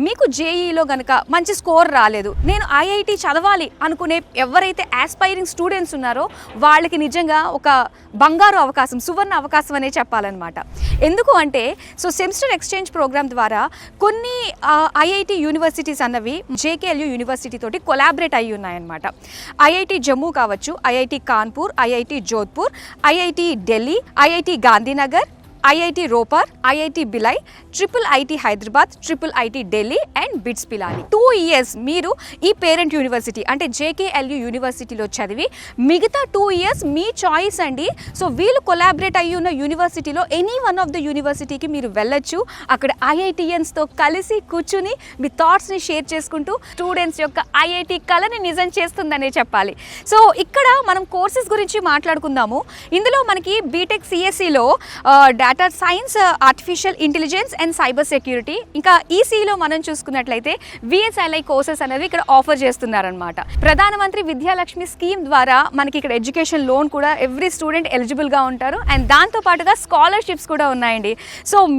మీకు జేఈలో కనుక మంచి స్కోర్ రాలేదు, నేను ఐఐటి చదవాలి అనుకునే ఎవరైతే ఆస్పైరింగ్ స్టూడెంట్స్ ఉన్నారో వాళ్ళకి నిజంగా ఒక బంగారు అవకాశం, సువర్ణ అవకాశం అనే చెప్పాలన్నమాట. ఎందుకు అంటే సెమిస్టర్ ఎక్స్చేంజ్ ప్రోగ్రామ్ ద్వారా కొన్ని ఐఐటి యూనివర్సిటీస్ అన్నవి జేకేఎల్యూ యూనివర్సిటీ తోటి కొలాబరేట్ అయ్యి ఉన్నాయన్నమాట. ఐఐటి జమ్మూ కావచ్చు, IIT Kanpur, IIT Jodhpur, IIT Delhi, IIT Gandhinagar, IIT Ropar, IIT Bhilai, triple IT Hyderabad, triple IT Delhi and BITS Pilani. 2 years మీరు ఈ పేరెంట్ యూనివర్సిటీ అంటే జేకేఎల్యూ యూనివర్సిటీలో చదివి మిగతా 2 years మీ చాయిస్ అండి. వీళ్ళు కొలాబరేట్ అయ్యి ఉన్న యూనివర్సిటీలో ఎనీ వన్ ఆఫ్ ద యూనివర్సిటీకి మీరు వెళ్ళొచ్చు. అక్కడ ఐఐటియన్స్తో కలిసి కూర్చుని మీ థాట్స్ని షేర్ చేసుకుంటూ స్టూడెంట్స్ యొక్క ఐఐటి కళని నిజం చేస్తుందనే చెప్పాలి. ఇక్కడ మనం కోర్సెస్ గురించి మాట్లాడుకుందాము. ఇందులో మనకి బీటెక్ సిఎస్సిలో data science, artificial intelligence and cyber security, ఇంకా ఈసీలో మనం చూసుకున్నట్లయితే విఎస్ఎల్ఐ కోర్సెస్ అనేవి ఇక్కడ ఆఫర్ చేస్తున్నారనమాట. ప్రధానమంత్రి విద్యాలక్ష్మి స్కీమ్ ద్వారా మనకి ఇక్కడ ఎడ్యుకేషన్ లోన్ కూడా ఎవ్రీ స్టూడెంట్ ఎలిజిబుల్గా ఉంటారు. అండ్ దాంతో పాటుగా స్కాలర్షిప్స్ కూడా ఉన్నాయండి.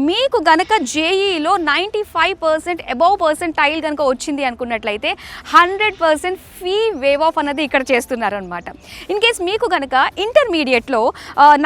మీకు గనక జేఈలో 95% అబౌవ్ పర్సెంటైల్ కనుక వచ్చింది అనుకున్నట్లయితే 100% ఫీ వేవ్ ఆఫ్ అన్నది ఇక్కడ చేస్తున్నారనమాట. ఇన్ కేస్ మీకు గనక ఇంటర్మీడియట్లో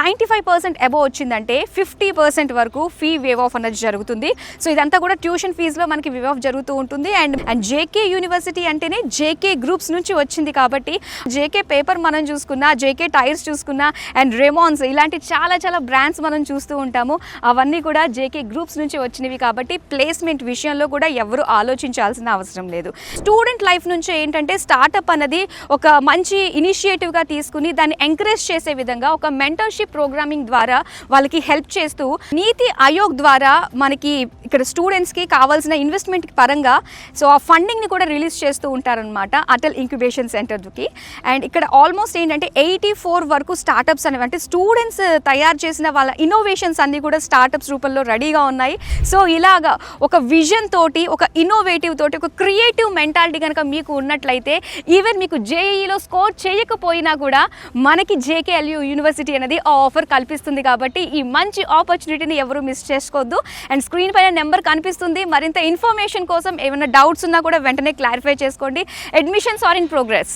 95% అబౌవ్ వచ్చిందంటే 50% వరకు ఫీ వేవ్ ఆఫ్ అన్నది జరుగుతుంది. ఇదంతా కూడా ట్యూషన్ ఫీజులో మనకి వేవ్ ఆఫ్ జరుగుతూ ఉంటుంది. అండ్ జేకే యూనివర్సిటీ అంటేనే జేకే గ్రూప్స్ నుంచి వచ్చింది కాబట్టి జేకే పేపర్ మనం చూసుకున్నా, జేకే టైర్స్ చూసుకున్నా, అండ్ రెమాన్స్ ఇలాంటి చాలా చాలా బ్రాండ్స్ మనం చూస్తూ ఉంటాము. అవన్నీ కూడా జేకే గ్రూప్స్ నుంచి వచ్చినవి కాబట్టి ప్లేస్మెంట్ విషయంలో కూడా ఎవరు ఆలోచించాల్సిన అవసరం లేదు. స్టూడెంట్ లైఫ్ నుంచి ఏంటంటే స్టార్టప్ అన్నది ఒక మంచి ఇనిషియేటివ్గా తీసుకుని దాన్ని ఎంకరేజ్ చేసే విధంగా ఒక మెంటర్షిప్ ప్రోగ్రామింగ్ ద్వారా వాళ్ళకి హెల్ప్ చేస్తూ నీతి ఆయోగ్ ద్వారా మనకి ఇక్కడ స్టూడెంట్స్కి కావాల్సిన ఇన్వెస్ట్మెంట్ పరంగా ఆ ఫండింగ్ని కూడా రిలీజ్ చేస్తూ ఉంటారనమాట అటల్ ఇంక్యుబేషన్ సెంటర్కి. అండ్ ఇక్కడ ఆల్మోస్ట్ ఏంటంటే 84 వరకు స్టార్టప్స్ అనేవి, అంటే స్టూడెంట్స్ తయారు చేసిన వాళ్ళ ఇన్నోవేషన్స్ అన్నీ కూడా స్టార్టప్స్ రూపంలో రెడీగా ఉన్నాయి. ఇలాగా ఒక విజన్ తోటి, ఒక ఇన్నోవేటివ్ తోటి, ఒక క్రియేటివ్ మెంటాలిటీ కనుక మీకు ఉన్నట్లయితే ఈవెన్ మీకు జేఈలో స్కోర్ చేయకపోయినా కూడా మనకి జేకేఎల్యూ యూనివర్సిటీ అనేది ఆ ఆఫర్ కల్పిస్తుంది. కాబట్టి ఈ మంచి ఆపర్చునిటీని ఎవరు మిస్ చేసుకోవద్దు. అండ్ స్క్రీన్ పైన నెంబర్ కనిపిస్తుంది. మరింత ఇన్ఫర్మేషన్ కోసం ఏమైనా డౌట్స్ ఉన్నా కూడా వెంటనే క్లారిఫై చేసుకోండి. Admissions are in progress.